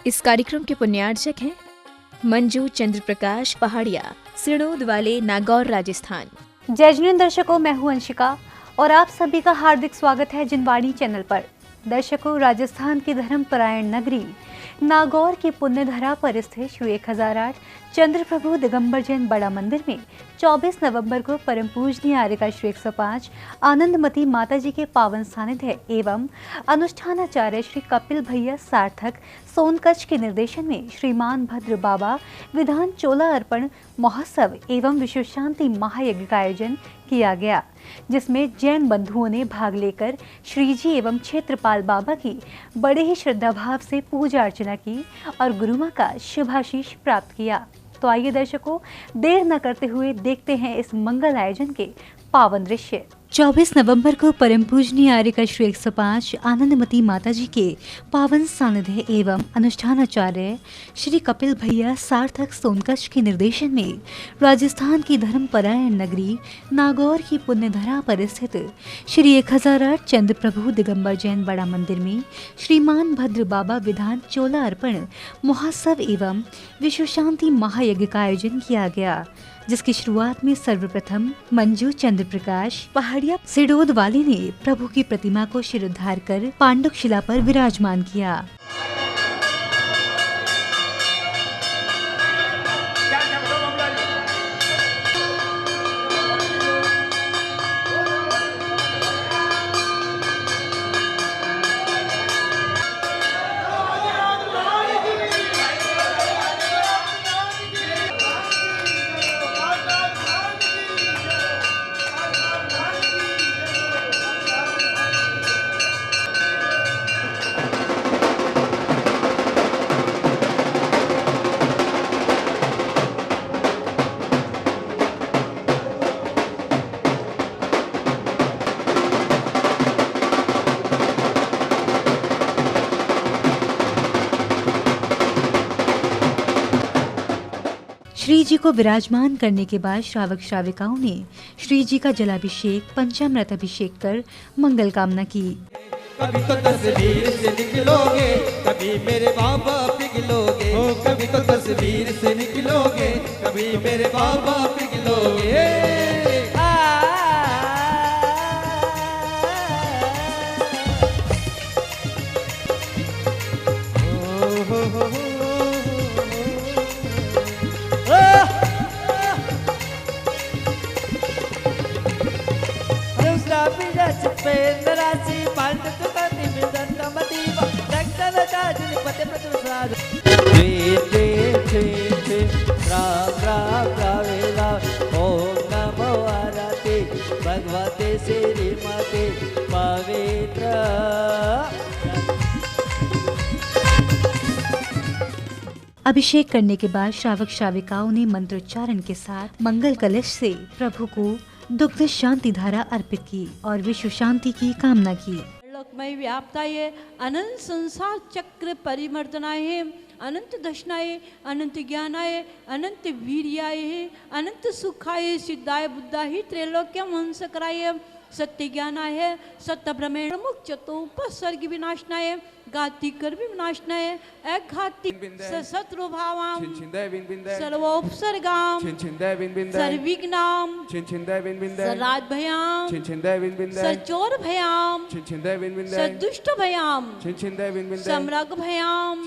इस कार्यक्रम के पुण्यार्चक हैं मंजू चंद्र प्रकाश पहाड़िया, सिरडोद वाले, नागौर, राजस्थान। जय जिनेंद्र दर्शकों, मैं हूं अंशिका और आप सभी का हार्दिक स्वागत है जिनवाणी चैनल पर। दर्शकों, राजस्थान की धर्मपरायण नगरी नागौर की पुण्यधरा पर स्थित श्री 1008 चंद्र प्रभु दिगंबर जैन बड़ा मंदिर में 24 नवंबर को परम पूजनीय आर्यका श्री 105 आनंदमती माता जी के पावन सानिध्य एवं अनुष्ठानाचार्य श्री कपिल भैया सार्थक सोनकच्छ के निर्देशन में श्रीमान भद्र बाबा विधान चोला अर्पण महोत्सव एवं विश्व शांति महायज्ञ का आयोजन किया गया, जिसमें जैन बंधुओं ने भाग लेकर श्री जी एवं क्षेत्रपाल बाबा की बड़े ही श्रद्धा भाव से पूजा अर्चना की और गुरु मां का शुभाशीष प्राप्त किया। तो आइए दर्शकों, देर न करते हुए देखते हैं इस मंगल आयोजन के पावन दृश्य। 24 नवंबर को परम पूजनीय आर्यका श्री 105 आनंदमती माता जी के पावन सानिध्य एवं अनुष्ठानाचार्य श्री कपिल भैया सार्थक सोनकच्छ के निर्देशन में राजस्थान की धर्मपरायण नगरी नागौर की पुण्यधरा पर स्थित श्री 1008 चंद्र प्रभु दिगंबर जैन बड़ा मंदिर में श्रीमान भद्र बाबा विधान चोला अर्पण महोत्सव एवं विश्व शांति महायज्ञ का आयोजन किया गया, जिसकी शुरुआत में सर्वप्रथम मंजू चंद्र प्रकाश पहाड़िया सिरडोद वाले ने प्रभु की प्रतिमा को शिरोद्धार कर पांडुक शिला पर विराजमान किया। श्री जी को विराजमान करने के बाद श्रावक श्राविकाओं ने श्री जी का जलाभिषेक पंचामृत अभिषेक कर मंगल कामना की। कभी तो तस्वीर से निकलोगे, कभी मेरे बाबा पिघलोगे, कभी तो तस्वीर से निकलोगे, कभी मेरे बाबा पिघलोगे। भगवते श्री मते पवित्र। अभिषेक करने के बाद श्रावक श्राविकाओं ने मंत्रोच्चारण के साथ मंगल कलश से प्रभु को दुग्ध शांति धारा अर्पित की और विश्व शांति की कामना की। लोकमय व्याप्ताय अनंत संसार चक्र परिमर्दनाय अनंत दर्शनाय अनंत ज्ञानाय अनंत वीर्याय अनंत सुखाय सिद्धाय बुद्धाहि त्रैलोक्यम हंसकराय सत्य ज्ञानाय सत्य ब्रह्मेण मुक्त चतुपसर्ग विनाशनाय घाती कर विनाशनाय अघाती सशत्रु भावाम सर्वोपसर्गाम सर्विघ्नाम सर्राज भयाम सचोर भयाम सदुष्ट भयाम सम्राग भयाम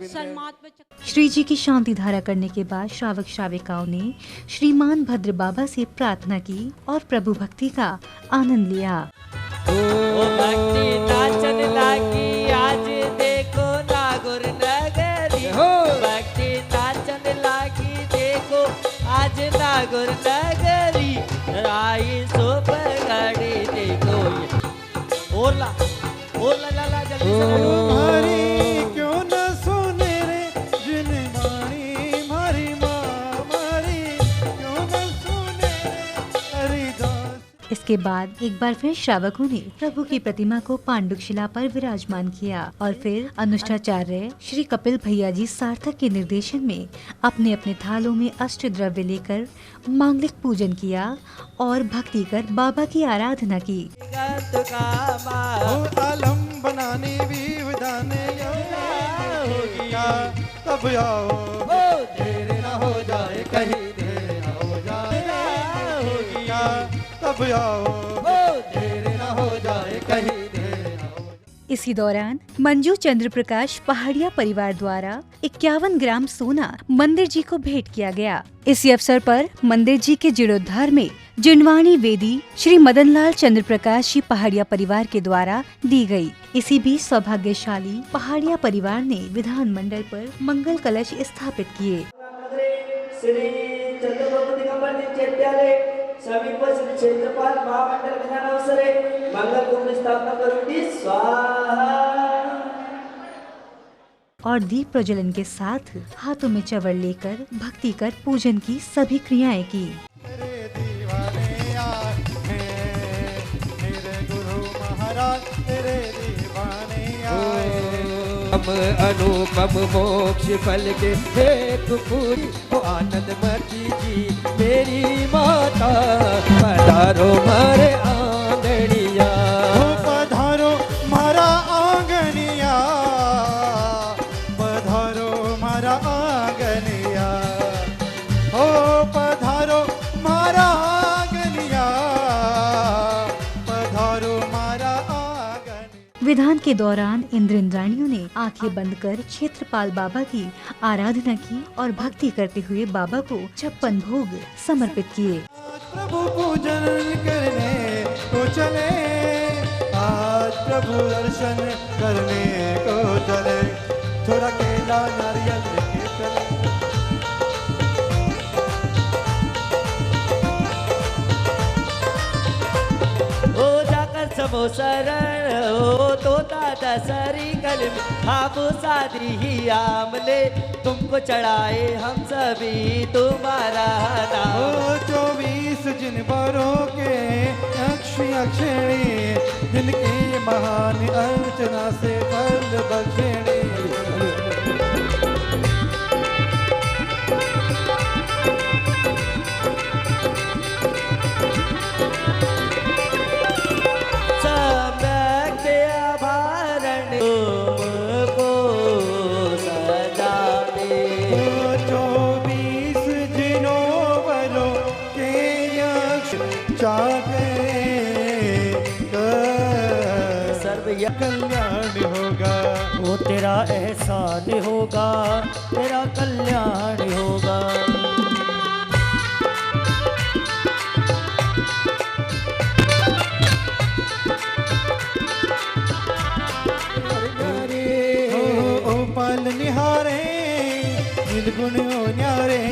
सन्मात्म। श्री जी की शांति धारा करने के बाद श्रावक श्राविकाओं ने श्रीमान भद्र बाबा से प्रार्थना की और प्रभु भक्ति का आनंद लिया। भक्ति नाचन लागी आज देखो नागौर नगरी, भक्ति नाचन लागी देखो आज नागौर नगरी, राई सुप गाड़ी देखो। ओला ओला ला ला जल्दी से मारी क्यों न सुने रे जिन मारी मारी मारी क्यों न सुने हरिदास। इसके बाद एक बार फिर श्रावकों ने प्रभु की प्रतिमा को पांडुक शिला पर विराजमान किया और फिर अनुष्ठाचार्य श्री कपिल भैया जी सार्थक के निर्देशन में अपने अपने थालों में अष्ट द्रव्य लेकर मांगलिक पूजन किया और भक्ति कर बाबा की आराधना की। बनाने भी तब आओ, ओ देर न हो जाए कहीं, देर न हो जाए तब आओ, ओ देर न हो जाए कहीं, देर न हो जाए। इसी दौरान मंजू चंद्र प्रकाश पहाड़िया परिवार द्वारा 51 ग्राम सोना मंदिर जी को भेंट किया गया। इसी अवसर पर मंदिर जी के जीर्णोद्धार में जिनवाणी वेदी श्री मदनलाल चंद्र प्रकाश जी पहाड़िया परिवार के द्वारा दी गई। इसी बीच सौभाग्यशाली पहाड़िया परिवार ने विधान मंडल पर मंगल कलश स्थापित किए। श्री चंद्रबाबू दिगंबर चैत्यालय समीप श्री क्षेत्रपाल महामंडल घरानावसरे मंगल कुंभ स्थापना करुणी स्वाहा। और दीप प्रज्वलन के साथ हाथों में चवर लेकर भक्ति कर पूजन की सभी क्रियाएं की। मेरे दीवाने यार मेरे गुरु महाराज तेरे दीवाने आए। हम अनुपम मोक्ष फल के हेतु पूरी हो आनंद मती जी मेरी माता, पधारो मारे आंगनिया, पधारो मारा आंगनिया, पधारो मारा आंगनिया, ओ पधारो मारा आंगनिया, पधारो मारा आंगनिया। विधान के दौरान इंद्र इंद्राणियों ने आंखें बंद कर क्षेत्रपाल बाबा की आराधना की और भक्ति करते हुए बाबा को 56 भोग समर्पित किए। प्रभु पूजन करने को चले, आज प्रभु दर्शन करने को चले, थोड़ा केला नारियल लेके चले। ओ जाकर समोसा हो तो दादा सरी कल आप शादी ही आमले तुमको चढ़ाए हम सभी तुम्हारा नाम। ओ 24 जिन बारों के अक्षिणी जिनकी महान अर्चना से फल बख्शेणी। कल्याण होगा वो तेरा एहसान होगा, तेरा कल्याण होगा। ओ पाल निहारे निर्गुण न्यारे,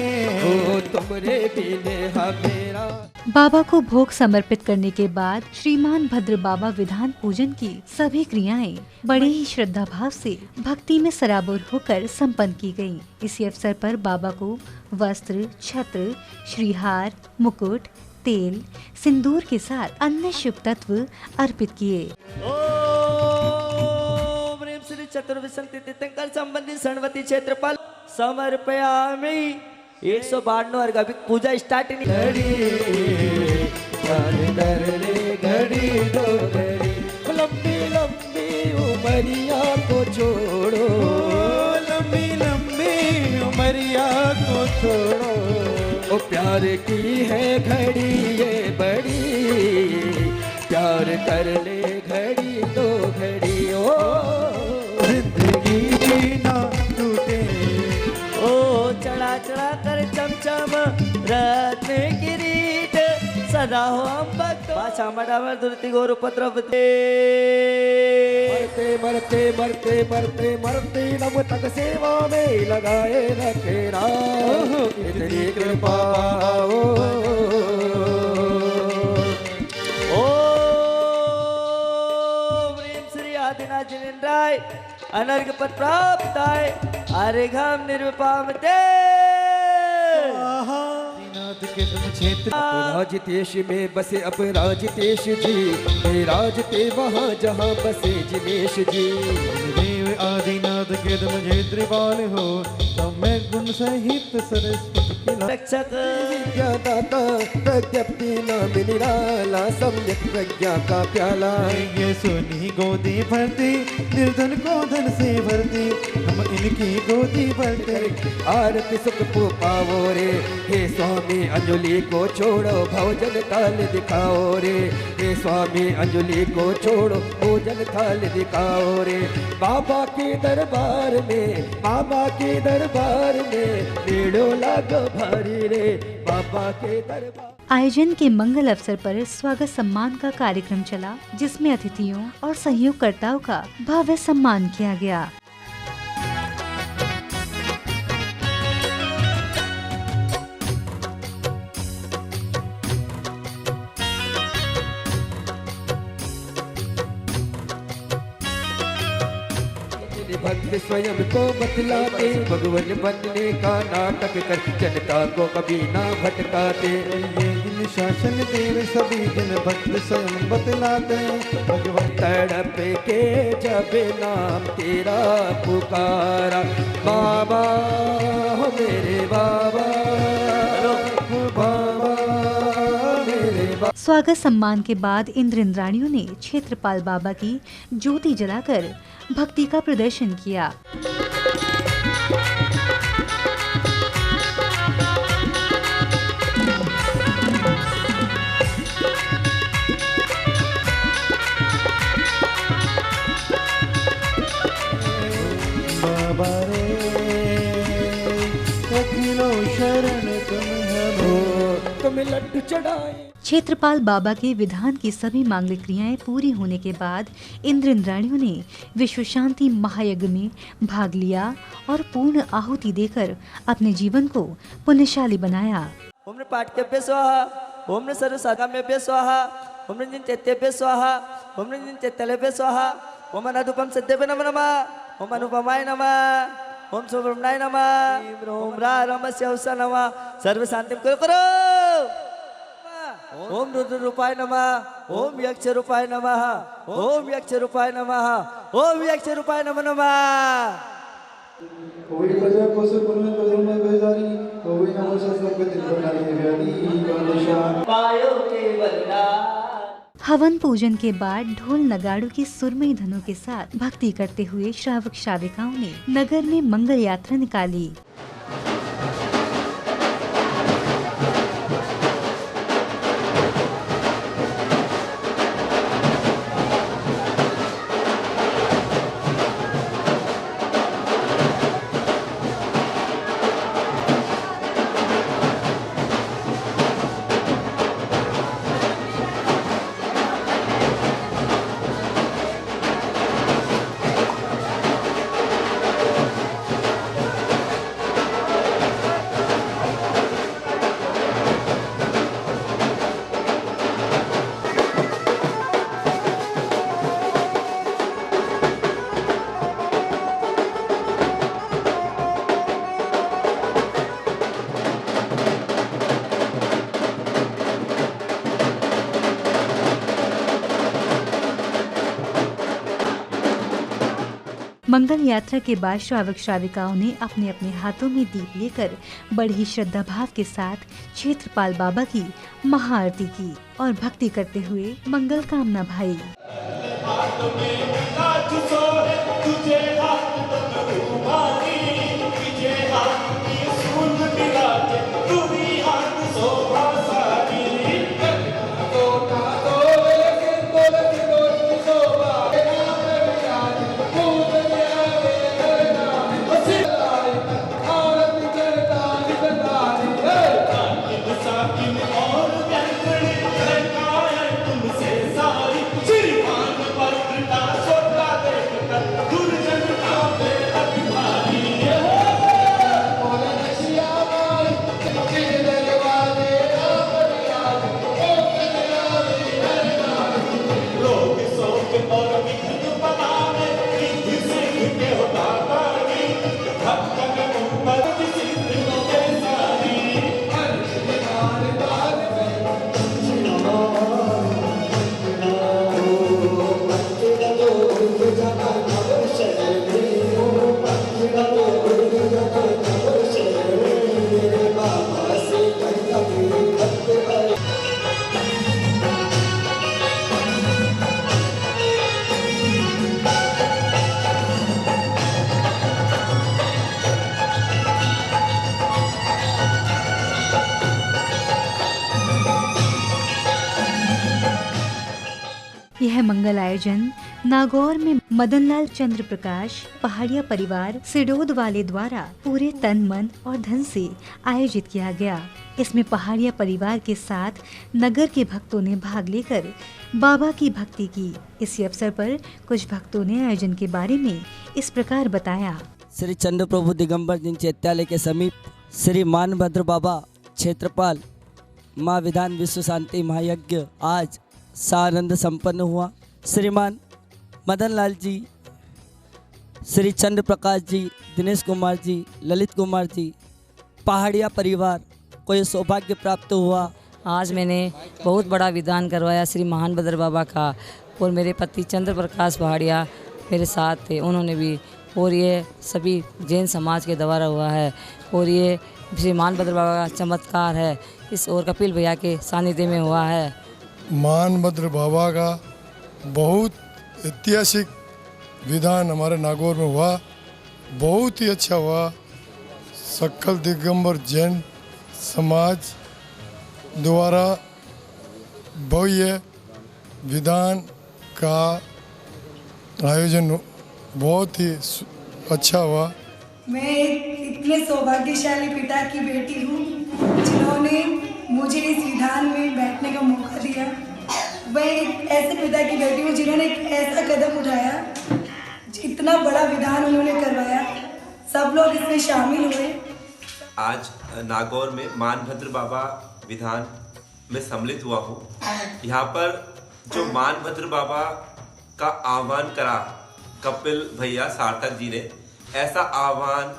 ओ तुमरे बिने मेरा। बाबा को भोग समर्पित करने के बाद श्रीमान भद्र बाबा विधान पूजन की सभी क्रियाएं बड़े ही श्रद्धा भाव से भक्ति में सराबोर होकर संपन्न की गयी। इसी अवसर पर बाबा को वस्त्र, छत्र, श्रीहार, मुकुट, तेल, सिंदूर के साथ अन्य शुभ तत्व अर्पित किए। ओम ह्रीं श्री चतुर्विंशति तीर्थंकर संबंधी षण्वती क्षेत्रपाल समर्पयामि। 192 अर्घ पूजा स्टार्ट नहीं। घड़ी दो घड़ी लंबी लंबी उमरिया को छोड़ो, लंबी लंबी उमरिया को छोड़ो, ओ प्यार की है घड़ी ये बड़ी, प्यार कर ले घड़ी दो घड़ी, ओ जिंदगी जीना टूटे, ओ चढ़ा चढ़ा कर चमचम रत्न किरीट सदा हो हम भक्त पाछा मडावर दुर्ति गौर उपद्रव दे। मरते मरते मरते मरते मरते नम तक सेवा में लगाए रखे राम, इतनी कृपा हो। ओम ह्रीं श्री आदिनाथ जिनेन्द्राय अनर्घ पद प्राप्त आय अर्घम निर्विपामते। क्षेत्र राजतेश में बसे अब राजतेश जी, हे राजते वहाँ जहाँ बसे जिनेश जी। देव आदिनाथ के तुम क्षेत्रपाल हो, तब मैं गुण सहित सरस्वती रक्षक विद्यादाता प्रज्ञप्ति नाम निराला सम्यक प्रज्ञा का प्याला ये सोनी गोदी भरती निर्धन को धन से भरती हम इनकी गोदी भरते आरती सुख पावो रे हे स्वामी अंजलि को छोड़ो भोजन थाल दिखाओ रे हे स्वामी अंजलि को छोड़ो भोजन थाल दिखाओ रे बाबा के दरबार में बाबा के दरबार में भीड़ो लागो भारी रे बाबा के दरबार। आयोजन के मंगल अवसर पर स्वागत सम्मान का कार्यक्रम चला, जिसमें अतिथियों और सहयोगकर्ताओं का भव्य सम्मान किया गया। भक्त स्वयं को बतलाते भगवान बनने का नाटक कर जनता को कभी ना भटकाते ये दिन शासन देव सभी दिन भक्त स्वयं बतलाते भगवान तड़प के जब नाम तेरा पुकारा बाबा हो मेरे बाबा बाबा मेरे बाबा। स्वागत सम्मान के बाद इंद्र इंद्राणियों ने क्षेत्रपाल बाबा की ज्योति जलाकर भक्ति का प्रदर्शन किया। बाबा रे अखिलो शरण तुम्हें लड्डू चढ़ाए। क्षेत्रपाल बाबा के विधान की सभी मांगलिक क्रियाएं पूरी होने के बाद इंद्र इंद्राणियों ने विश्व शांति महायज्ञ में भाग लिया और पूर्ण आहुति देकर अपने जीवन को पुण्यशाली बनाया। ओम पाठ्यभ्य स्वाहा ओम सर्वसागाम्यभ्य स्वाहा ओम चैत्यभ्य स्वाहा ओम चैत्यलेभ्य स्वाहा ओम अनधुपम सिद्धेभ्य नमः नमः ओम अनुपमाय नमः ओम सुब्रह्मण्याय नमः ओम रामस्य हंसा नमः सर्व शांति करो ओम रुद्र रूपाय नमः ओम यक्ष रूपाय नमः ओम यक्ष रूपाय नमः ओम यक्ष रूपाय नमः नमः। कोई प्रजा को से पुण्य बदलने बेजारी कोई नमः संकट बनाने व्याधि कांदेशा पायो के बलिदान। हवन पूजन के बाद ढोल नगाड़ों की सुरमई धनों के साथ भक्ति करते हुए श्रावक श्राविकाओं ने नगर में मंगल यात्रा निकाली। मंगल यात्रा के बाद श्रावक श्राविकाओं ने अपने अपने हाथों में दीप लेकर बड़ी श्रद्धा भाव के साथ क्षेत्रपाल बाबा की महाआरती की और भक्ति करते हुए मंगल कामना भाई। दुर्जन यह मंगल आयोजन नागौर में मदनलाल चंद्र प्रकाश पहाड़िया परिवार सिडोद वाले द्वारा पूरे तन मन और धन से आयोजित किया गया। इसमें पहाड़िया परिवार के साथ नगर के भक्तों ने भाग लेकर बाबा की भक्ति की। इसी अवसर पर कुछ भक्तों ने आयोजन के बारे में इस प्रकार बताया। श्री चंद्र प्रभु दिगंबर जिन चैत्यालय के समीप श्री मानभद्र बाबा क्षेत्रपाल माँ विधान विश्व शांति महायज्ञ आज सानंद संपन्न हुआ। श्रीमान मदन लाल जी, श्री चंद्र प्रकाश जी, दिनेश कुमार जी, ललित कुमार जी, पहाड़िया परिवार को ये सौभाग्य प्राप्त हुआ। आज मैंने बहुत बड़ा विधान करवाया श्री मानभद्र बाबा का, और मेरे पति चंद्र प्रकाश पहाड़िया मेरे साथ थे, उन्होंने भी, और ये सभी जैन समाज के द्वारा हुआ है। और ये श्री मानभद्र बाबा का चमत्कार है, इस और कपिल भैया के सानिध्य में हुआ है। मानभद्र बाबा का बहुत ऐतिहासिक विधान हमारे नागौर में हुआ, बहुत ही अच्छा हुआ। सकल दिगंबर जैन समाज द्वारा भव्य विधान का आयोजन बहुत ही अच्छा हुआ। मैं एक इतने सौभाग्यशाली पिता की बेटी हूँ जिन्होंने मुझे इस विधान में बैठने का मौका दिया। मैं एक ऐसे पिता की बेटी हूँ जिन्होंने एक ऐसा कदम उठाया, इतना बड़ा विधान उन्होंने करवाया, सब लोग इसमें शामिल हुए। आज नागौर में मानभद्र बाबा विधान में सम्मिलित हुआ हूँ। यहाँ पर जो मानभद्र बाबा का आह्वान करा कपिल भैया सार्थक जी ने, ऐसा आह्वान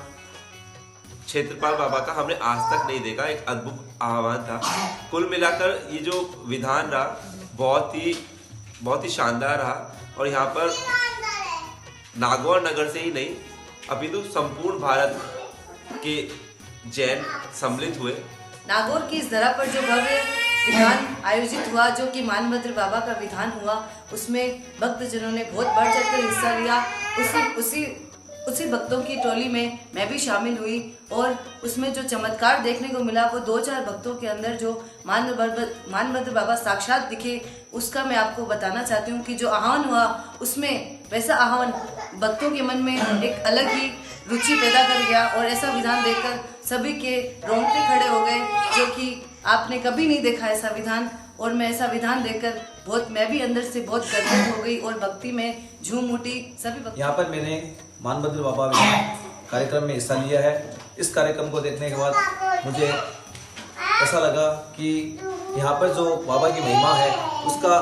क्षेत्रपाल बाबा का हमने आज तक नहीं देखा। एक अद्भुत आह्वान था। कुल मिलाकर ये जो विधान रहा बहुत ही शानदार रहा। और यहाँ पर नागौर नगर से ही नहीं अपितु संपूर्ण भारत के जैन सम्मिलित हुए। नागौर की इस धरा पर जो भव्य विधान आयोजित हुआ, जो कि मानभद्र बाबा का विधान हुआ, उसमें भक्तजनों ने बहुत बढ़ चढ़कर हिस्सा लिया। उसी भक्तों की टोली में मैं भी शामिल हुई, और उसमें जो चमत्कार देखने को मिला वो 2-4 भक्तों के अंदर जो मानभद्र बाबा साक्षात दिखे, उसका मैं आपको बताना चाहती हूँ कि जो आह्वान हुआ उसमें वैसा आह्वान भक्तों के मन में एक अलग ही रुचि पैदा कर गया। और ऐसा विधान देखकर सभी के रोंगटे खड़े हो गए, जो कि आपने कभी नहीं देखा ऐसा विधान। और मैं ऐसा विधान देखकर मैं भी अंदर से बहुत गर्वित हो गई और भक्ति में झूम उठी। सभी यहाँ पर मैंने मानभद्र बाबा विधान कार्यक्रम में हिस्सा लिया है। इस कार्यक्रम को देखने के बाद मुझे ऐसा लगा कि यहाँ पर जो बाबा की महिमा है उसका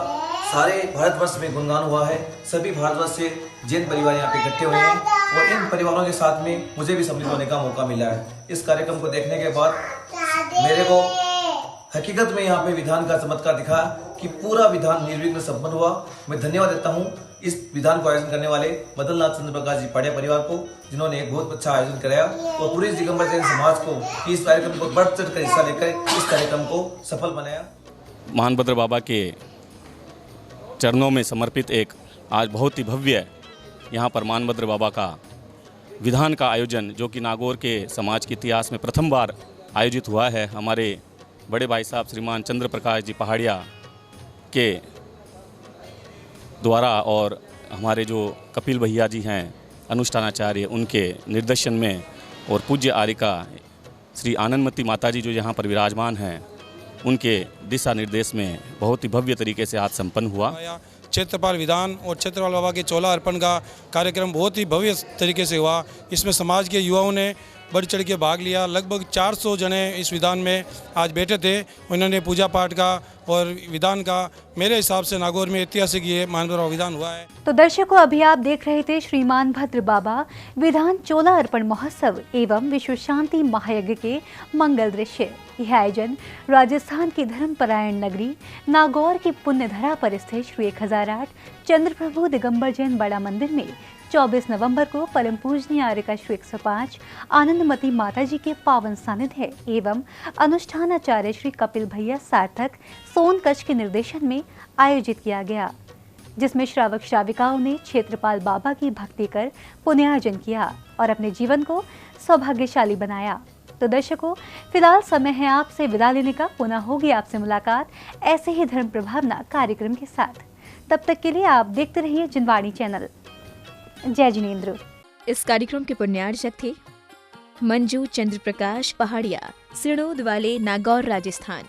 सारे भारतवर्ष में गुणगान हुआ है। सभी भारतवर्ष से जैन परिवार यहाँ पे इकट्ठे हुए हैं, और इन परिवारों के साथ में मुझे भी सम्मिलित होने का मौका मिला है। इस कार्यक्रम को देखने के बाद मेरे को हकीकत में यहाँ पे विधान का चमत्कार दिखा कि पूरा विधान निर्विघ्न संपन्न हुआ। मैं धन्यवाद देता हूँ इस विधान को आयोजन करने वाले मदनलाल चंद्र प्रकाश जी पहाड़िया परिवार को, जिन्होंने एक बहुत अच्छा आयोजन कराया, और पूरे दिगंबर जैन समाज को इस कार्यक्रम को बढ़ चढ़ कर हिस्सा लेकर इस कार्यक्रम को सफल बनाया। मानभद्र बाबा के चरणों में समर्पित एक आज बहुत ही भव्य यहाँ पर मानभद्र बाबा का विधान का आयोजन, जो कि नागौर के समाज के इतिहास में प्रथम बार आयोजित हुआ है। हमारे बड़े भाई साहब श्रीमान चंद्र प्रकाश जी पहाड़िया के द्वारा, और हमारे जो कपिल भैया जी हैं अनुष्ठानाचार्य, उनके निर्देशन में, और पूज्य आरिका श्री आनंदमती माता जी जो यहाँ पर विराजमान हैं, उनके दिशा निर्देश में बहुत ही भव्य तरीके से आज संपन्न हुआ। क्षेत्रपाल विधान और क्षेत्रपाल बाबा के चोला अर्पण का कार्यक्रम बहुत ही भव्य तरीके से हुआ। इसमें समाज के युवाओं ने बढ़ चढ़ के भाग लिया। लगभग 400 जने इस विधान में आज बैठे थे। उन्होंने पूजा पाठ का और विधान का, मेरे हिसाब से नागौर में ऐतिहासिक ये मानभद्र विधान हुआ है। तो दर्शकों, अभी आप देख रहे थे श्री मानभद्र बाबा विधान चोला अर्पण महोत्सव एवं विश्व शांति महायज्ञ के मंगल दृश्य। यह आयोजन राजस्थान की धर्मपरायण नगरी नागौर की पुण्य धरा पर स्थित श्री 1008 चंद्र प्रभु दिगंबर जैन बड़ा मंदिर में 24 नवंबर को परम पूजनीय आर्यका श्री 105 आनंदमती माता जी के पावन सानिध्य एवं अनुष्ठानाचार्य श्री कपिल भैया सार्थक सोनकच्छ के निर्देशन में आयोजित किया गया, जिसमें श्रावक श्राविकाओं ने क्षेत्रपाल बाबा की भक्ति कर पुण्यार्जन किया और अपने जीवन को सौभाग्यशाली बनाया। तो दर्शकों, फिलहाल समय है आपसे विदा लेने का। पुनः होगी आपसे मुलाकात ऐसे ही धर्म प्रभावना कार्यक्रम के साथ। तब तक के लिए आप देखते रहिए जिनवाणी चैनल। जय जिनेंद्र। इस कार्यक्रम के पुण्यार्चक थे मंजू चंद्र प्रकाश पहाड़िया, सिरनोद वाले, नागौर, राजस्थान।